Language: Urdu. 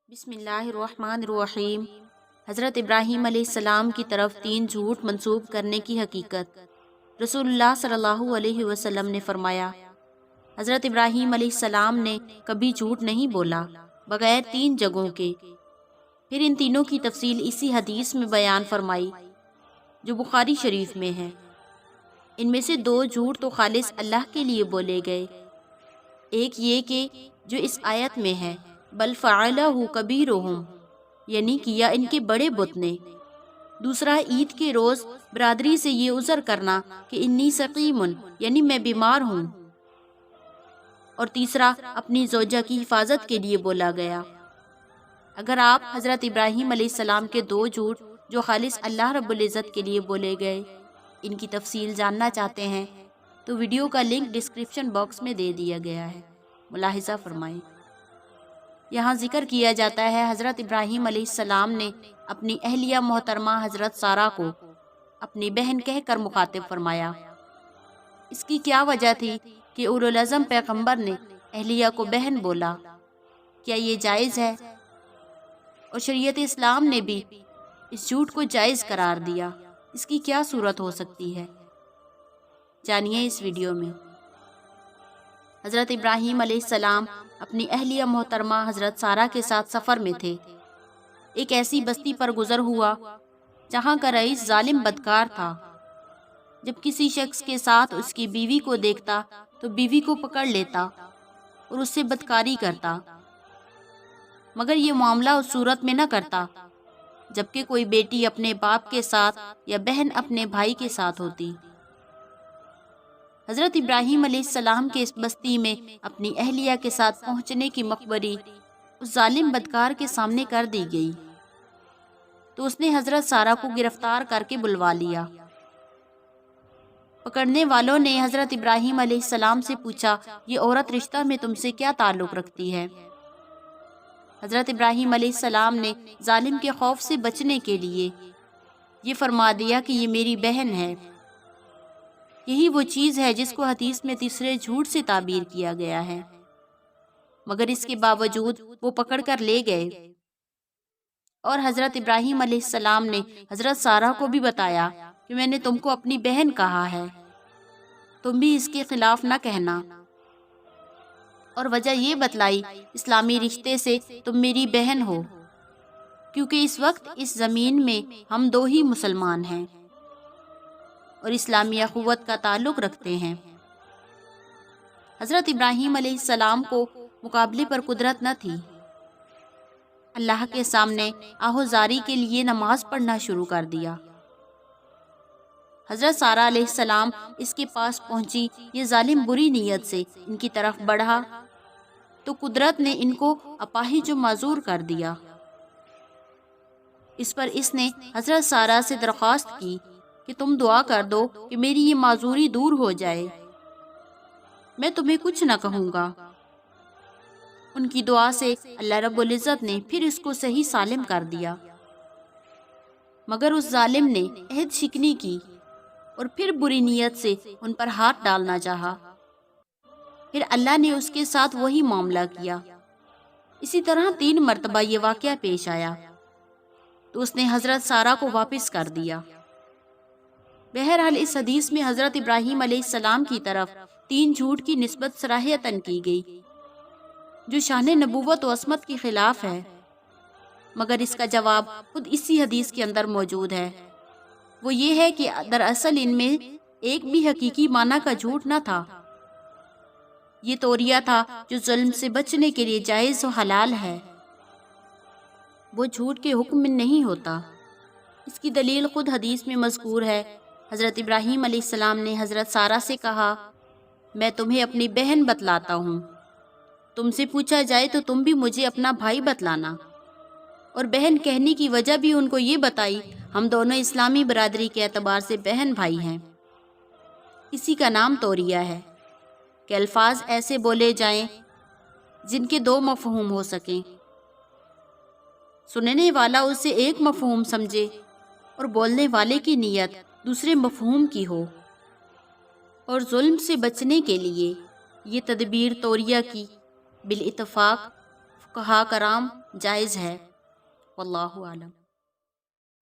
بسم اللہ الرحمن الرحیم۔ حضرت ابراہیم علیہ السلام کی طرف 3 جھوٹ منسوب کرنے کی حقیقت۔ رسول اللہ صلی اللہ علیہ وسلم نے فرمایا، حضرت ابراہیم علیہ السلام نے کبھی جھوٹ نہیں بولا بغیر 3 جگہوں کے۔ پھر ان تینوں کی تفصیل اسی حدیث میں بیان فرمائی جو بخاری شریف میں ہے۔ ان میں سے 2 جھوٹ تو خالص اللہ کے لیے بولے گئے، ایک یہ کہ جو اس آیت میں ہے، بل فعلہ کبیرہم، یعنی کیا ان کے بڑے بت نے۔ دوسرا عید کے روز برادری سے یہ عذر کرنا کہ انی سقیم، یعنی میں بیمار ہوں۔ اور تیسرا اپنی زوجہ کی حفاظت کے لیے بولا گیا۔ اگر آپ حضرت ابراہیم علیہ السلام کے 2 جھوٹ جو خالص اللہ رب العزت کے لیے بولے گئے، ان کی تفصیل جاننا چاہتے ہیں تو ویڈیو کا لنک ڈسکرپشن باکس میں دے دیا گیا ہے، ملاحظہ فرمائیں۔ یہاں ذکر کیا جاتا ہے حضرت ابراہیم علیہ السلام نے اپنی اہلیہ محترمہ حضرت سارہ کو اپنی بہن کہہ کر مخاطب فرمایا۔ اس کی کیا وجہ تھی کہ اولوالعزم پیغمبر نے اہلیہ کو بہن بولا؟ کیا یہ جائز ہے؟ اور شریعت اسلام نے بھی اس جھوٹ کو جائز قرار دیا، اس کی کیا صورت ہو سکتی ہے؟ جانیے اس ویڈیو میں۔ حضرت ابراہیم علیہ السلام اپنی اہلیہ محترمہ حضرت سارہ کے ساتھ سفر میں تھے۔ ایک ایسی بستی پر گزر ہوا جہاں کا رئیس ظالم بدکار تھا۔ جب کسی شخص کے ساتھ اس کی بیوی کو دیکھتا تو بیوی کو پکڑ لیتا اور اس سے بدکاری کرتا، مگر یہ معاملہ اس صورت میں نہ کرتا جبکہ کوئی بیٹی اپنے باپ کے ساتھ یا بہن اپنے بھائی کے ساتھ ہوتی۔ حضرت ابراہیم علیہ السلام کے اس بستی میں اپنی اہلیہ کے ساتھ پہنچنے کی مخبری اس ظالم بدکار کے سامنے کر دی گئی تو اس نے حضرت سارہ کو گرفتار کر کے بلوا لیا۔ پکڑنے والوں نے حضرت ابراہیم علیہ السلام سے پوچھا، یہ عورت رشتہ میں تم سے کیا تعلق رکھتی ہے؟ حضرت ابراہیم علیہ السلام نے ظالم کے خوف سے بچنے کے لیے یہ فرما دیا کہ یہ میری بہن ہے۔ یہی وہ چیز ہے جس کو حدیث میں تیسرے جھوٹ سے تعبیر کیا گیا ہے، مگر اس کے باوجود وہ پکڑ کر لے گئے۔ اور حضرت ابراہیم علیہ السلام نے حضرت سارہ کو بھی بتایا کہ میں نے تم کو اپنی بہن کہا ہے، تم بھی اس کے خلاف نہ کہنا۔ اور وجہ یہ بتلائی، اسلامی رشتے سے تم میری بہن ہو، کیونکہ اس وقت اس زمین میں ہم 2 ہی مسلمان ہیں اور اسلامی اخوت کا تعلق رکھتے ہیں۔ حضرت ابراہیم علیہ السلام کو مقابلے پر قدرت نہ تھی۔ اللہ کے سامنے آہوزاری کے لیے نماز پڑھنا شروع کر دیا۔ حضرت سارہ علیہ السلام اس کے پاس پہنچی، یہ ظالم بری نیت سے ان کی طرف بڑھا تو قدرت نے ان کو اپاہج و معذور کر دیا۔ اس پر اس نے حضرت سارہ سے درخواست کی کہ تم دعا کر دو کہ میری یہ معذوری دور ہو جائے، میں تمہیں کچھ نہ کہوں گا۔ ان کی دعا سے اللہ رب العزت نے پھر اس کو صحیح سالم کر دیا، مگر اس ظالم نے عہد شکنی کی اور پھر بری نیت سے ان پر ہاتھ ڈالنا چاہا۔ پھر اللہ نے اس کے ساتھ وہی معاملہ کیا۔ اسی طرح 3 مرتبہ یہ واقعہ پیش آیا تو اس نے حضرت سارہ کو واپس کر دیا۔ بہرحال اس حدیث میں حضرت ابراہیم علیہ السلام کی طرف 3 جھوٹ کی نسبت صراحتاً کی گئی جو شان نبوت و عصمت کے خلاف ہے، مگر اس کا جواب خود اسی حدیث کے اندر موجود ہے۔ وہ یہ ہے کہ دراصل ان میں ایک بھی حقیقی معنی کا جھوٹ نہ تھا۔ یہ توریہ تھا جو ظلم سے بچنے کے لیے جائز و حلال ہے، وہ جھوٹ کے حکم میں نہیں ہوتا۔ اس کی دلیل خود حدیث میں مذکور ہے۔ حضرت ابراہیم علیہ السلام نے حضرت سارہ سے کہا، میں تمہیں اپنی بہن بتلاتا ہوں، تم سے پوچھا جائے تو تم بھی مجھے اپنا بھائی بتلانا۔ اور بہن کہنے کی وجہ بھی ان کو یہ بتائی، ہم دونوں اسلامی برادری کے اعتبار سے بہن بھائی ہیں۔ اسی کا نام توریہ ہے کہ الفاظ ایسے بولے جائیں جن کے 2 مفہوم ہو سکیں، سننے والا اسے ایک مفہوم سمجھے اور بولنے والے کی نیت دوسرے مفہوم کی ہو۔ اور ظلم سے بچنے کے لیے یہ تدبیر توریہ کی بالاتفاق فقہا کرام جائز ہے۔ واللہ اعلم۔